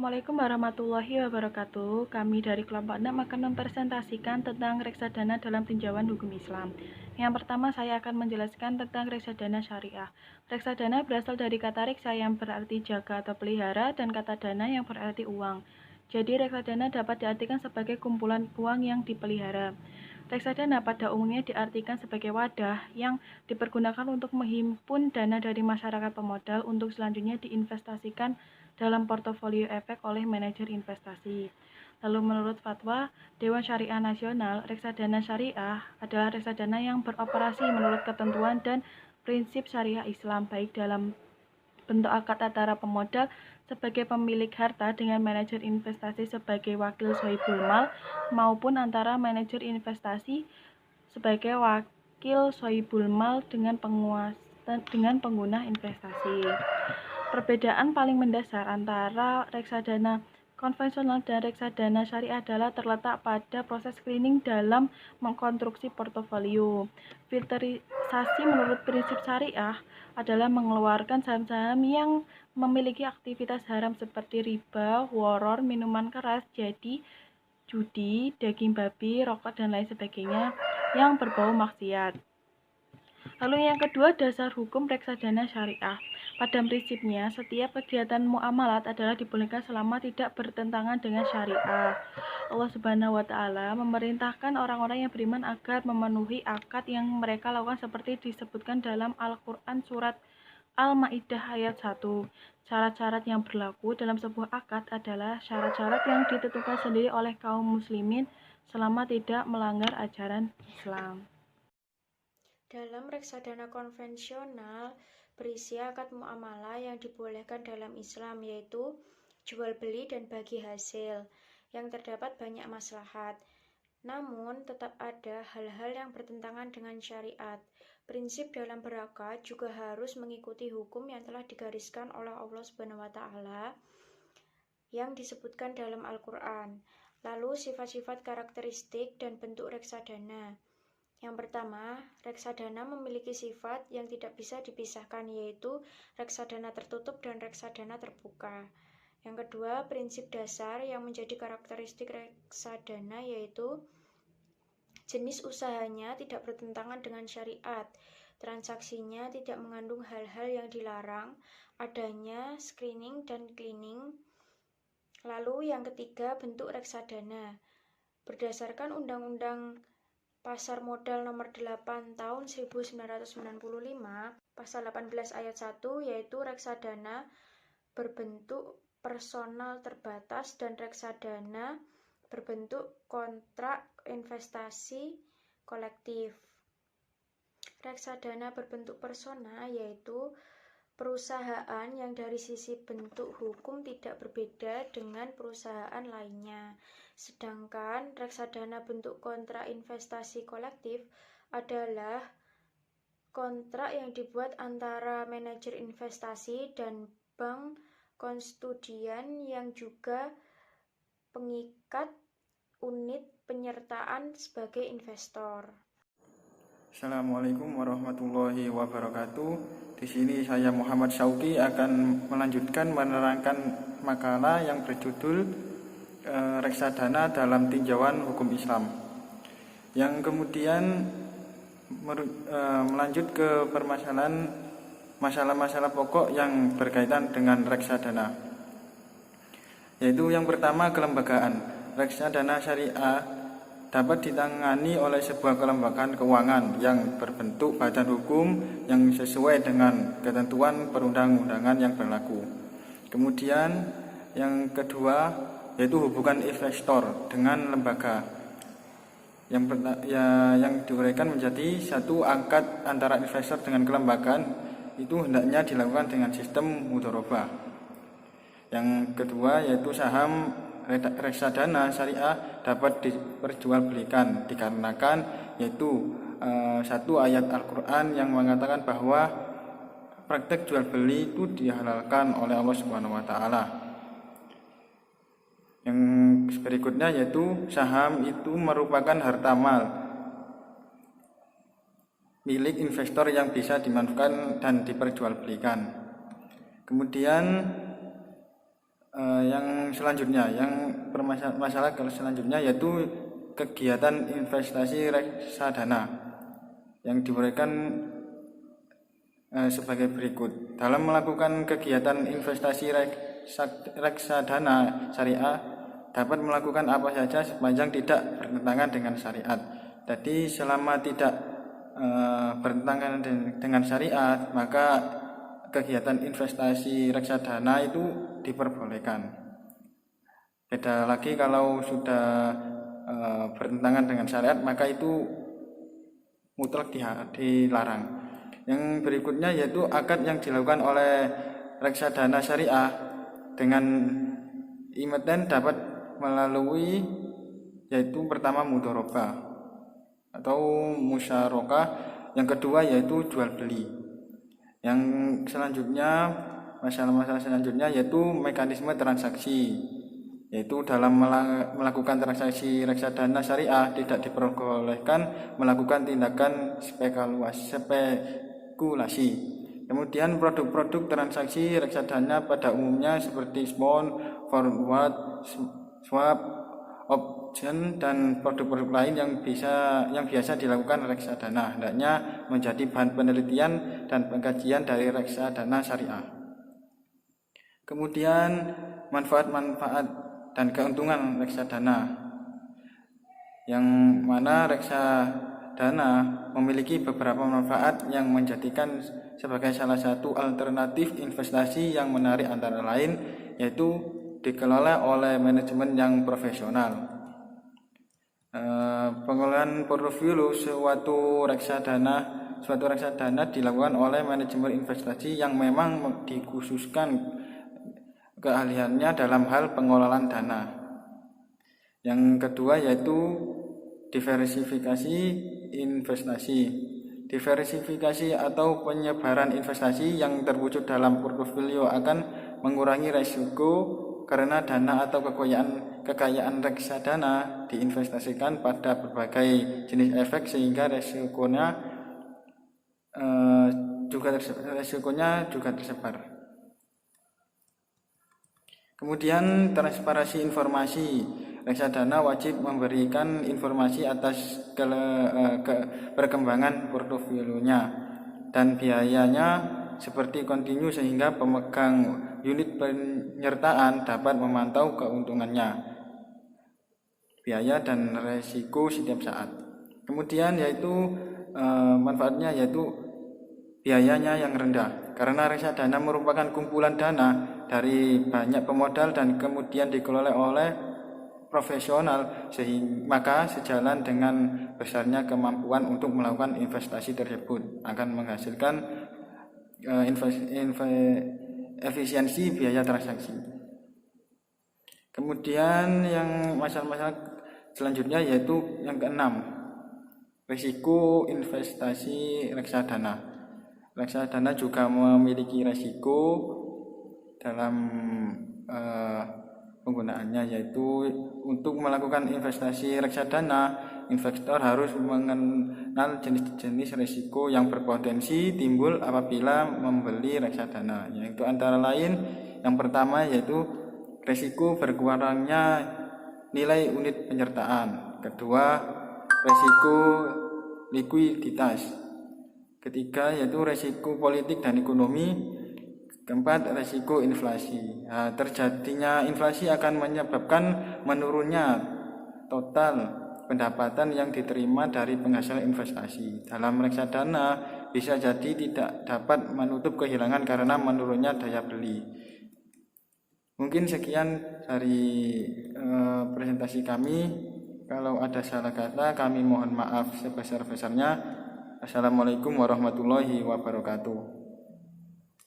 Assalamualaikum warahmatullahi wabarakatuh. Kami dari kelompok 6 akan mempresentasikan tentang reksadana dalam tinjauan hukum Islam. Yang pertama, saya akan menjelaskan tentang reksadana syariah. Reksadana berasal dari kata reksa yang berarti jaga atau pelihara dan kata dana yang berarti uang. Jadi reksadana dapat diartikan sebagai kumpulan uang yang dipelihara. Reksadana pada umumnya diartikan sebagai wadah yang dipergunakan untuk menghimpun dana dari masyarakat pemodal untuk selanjutnya diinvestasikan dalam portofolio efek oleh manajer investasi. Lalu menurut fatwa Dewan Syariah Nasional, reksadana syariah adalah reksadana yang beroperasi menurut ketentuan dan prinsip syariah Islam, baik dalam bentuk akad antara pemodal sebagai pemilik harta dengan manajer investasi sebagai wakil sohibul mal maupun antara manajer investasi sebagai wakil sohibul mal dengan pengguna investasi. Perbedaan paling mendasar antara reksadana konvensional dan reksadana syariah adalah terletak pada proses screening dalam mengkonstruksi portofolio. Filterisasi menurut prinsip syariah adalah mengeluarkan saham-saham yang memiliki aktivitas haram seperti riba, horor, minuman keras, judi, daging babi, rokok, dan lain sebagainya yang berbau maksiat. Lalu yang kedua, dasar hukum reksadana syariah. Pada prinsipnya, setiap kegiatan muamalat adalah dibolehkan selama tidak bertentangan dengan syariah. Allah Subhanahu wa Ta'ala memerintahkan orang-orang yang beriman agar memenuhi akad yang mereka lakukan seperti disebutkan dalam Al-Quran surat Al-Ma'idah ayat 1. Syarat-syarat yang berlaku dalam sebuah akad adalah syarat-syarat yang ditentukan sendiri oleh kaum muslimin selama tidak melanggar ajaran Islam. Dalam reksadana konvensional berisi akad muamalah yang dibolehkan dalam Islam, yaitu jual beli dan bagi hasil, yang terdapat banyak maslahat. Namun tetap ada hal-hal yang bertentangan dengan syariat. Prinsip dalam berakad juga harus mengikuti hukum yang telah digariskan oleh Allah Subhanahu wa Ta'ala yang disebutkan dalam Al-Quran. Lalu sifat-sifat karakteristik dan bentuk reksadana. Yang pertama, reksadana memiliki sifat yang tidak bisa dipisahkan, yaitu reksadana tertutup dan reksadana terbuka. Yang kedua, prinsip dasar yang menjadi karakteristik reksadana yaitu jenis usahanya tidak bertentangan dengan syariat, transaksinya tidak mengandung hal-hal yang dilarang, adanya screening dan cleaning. Lalu yang ketiga, bentuk reksadana. Berdasarkan Undang-Undang Pasar Modal Nomor 8 Tahun 1995, Pasal 18 Ayat 1, yaitu reksadana berbentuk personal terbatas dan reksadana berbentuk kontrak investasi kolektif. Reksadana berbentuk personal yaitu perusahaan yang dari sisi bentuk hukum tidak berbeda dengan perusahaan lainnya. Sedangkan reksadana bentuk kontrak investasi kolektif adalah kontrak yang dibuat antara manajer investasi dan bank konstudian yang juga pengikat unit penyertaan sebagai investor. Assalamualaikum warahmatullahi wabarakatuh. Di sini saya Muhammad Syauki akan melanjutkan menerangkan makalah yang berjudul reksadana dalam tinjauan hukum Islam. Yang kemudian melanjut ke permasalahan masalah-masalah pokok yang berkaitan dengan reksadana. Yaitu yang pertama, kelembagaan. Reksadana syariah dapat ditangani oleh sebuah kelembagaan keuangan yang berbentuk badan hukum yang sesuai dengan ketentuan perundang-undangan yang berlaku. Kemudian yang kedua yaitu hubungan investor dengan lembaga yang diuraikan menjadi satu akad antara investor dengan kelembagaan itu hendaknya dilakukan dengan sistem mudharabah. Yang kedua yaitu saham reksadana syariah dapat diperjualbelikan dikarenakan yaitu satu ayat Al-Quran yang mengatakan bahwa praktek jual beli itu dihalalkan oleh Allah Subhanahu wa Ta'ala. Yang berikutnya yaitu saham itu merupakan harta mal milik investor yang bisa dimanfaatkan dan diperjualbelikan. Kemudian yang selanjutnya, masalah selanjutnya yaitu kegiatan investasi reksadana yang diberikan sebagai berikut. Dalam melakukan kegiatan investasi reksadana syariah dapat melakukan apa saja sepanjang tidak bertentangan dengan syariat. Jadi selama tidak bertentangan dengan syariat, maka kegiatan investasi reksadana itu diperbolehkan. Beda lagi kalau sudah bertentangan dengan syariat, maka itu mutlak dilarang. Yang berikutnya yaitu akad yang dilakukan oleh reksadana syariah dengan emiten dapat melalui yaitu pertama mudharabah atau musyarakah, yang kedua yaitu jual beli. Yang selanjutnya, masalah selanjutnya yaitu mekanisme transaksi, yaitu dalam melakukan transaksi reksadana syariah tidak diperbolehkan melakukan tindakan spekulasi. Kemudian produk-produk transaksi reksadana pada umumnya seperti bond, forward, swap, option dan produk-produk lain yang biasa dilakukan reksadana hendaknya menjadi bahan penelitian dan pengkajian dari reksadana syariah. Kemudian manfaat-manfaat dan keuntungan reksadana, yang mana reksadana memiliki beberapa manfaat yang menjadikan sebagai salah satu alternatif investasi yang menarik, antara lain yaitu dikelola oleh manajemen yang profesional. Pengelolaan portofolio suatu reksadana dilakukan oleh manajemen investasi yang memang dikhususkan keahliannya dalam hal pengelolaan dana. Yang kedua yaitu diversifikasi investasi. Diversifikasi atau penyebaran investasi yang terwujud dalam portofolio akan mengurangi risiko karena dana atau kekayaan reksadana diinvestasikan pada berbagai jenis efek sehingga risikonya juga tersebar. Kemudian transparansi informasi. Reksadana wajib memberikan informasi atas perkembangan portofolionya dan biayanya seperti kontinu sehingga pemegang unit penyertaan dapat memantau keuntungannya, biaya dan resiko setiap saat. Kemudian yaitu manfaatnya yaitu biayanya yang rendah, karena reksadana merupakan kumpulan dana dari banyak pemodal dan kemudian dikelola oleh profesional, maka sejalan dengan besarnya kemampuan untuk melakukan investasi tersebut akan menghasilkan efisiensi biaya transaksi. Kemudian yang masalah selanjutnya yaitu yang keenam, risiko investasi reksadana. Reksadana juga memiliki risiko dalam penggunaannya, yaitu untuk melakukan investasi reksadana, investor harus mengenal jenis-jenis risiko yang berpotensi timbul apabila membeli reksadana, yaitu antara lain yang pertama yaitu risiko berkurangnya nilai unit penyertaan, kedua risiko likuiditas, ketiga yaitu risiko politik dan ekonomi, keempat, risiko inflasi. Terjadinya inflasi akan menyebabkan menurunnya total pendapatan yang diterima dari penghasilan investasi. Dalam reksadana bisa jadi tidak dapat menutup kehilangan karena menurunnya daya beli. Mungkin sekian dari presentasi kami. Kalau ada salah kata kami mohon maaf sebesar-besarnya. Assalamualaikum warahmatullahi wabarakatuh.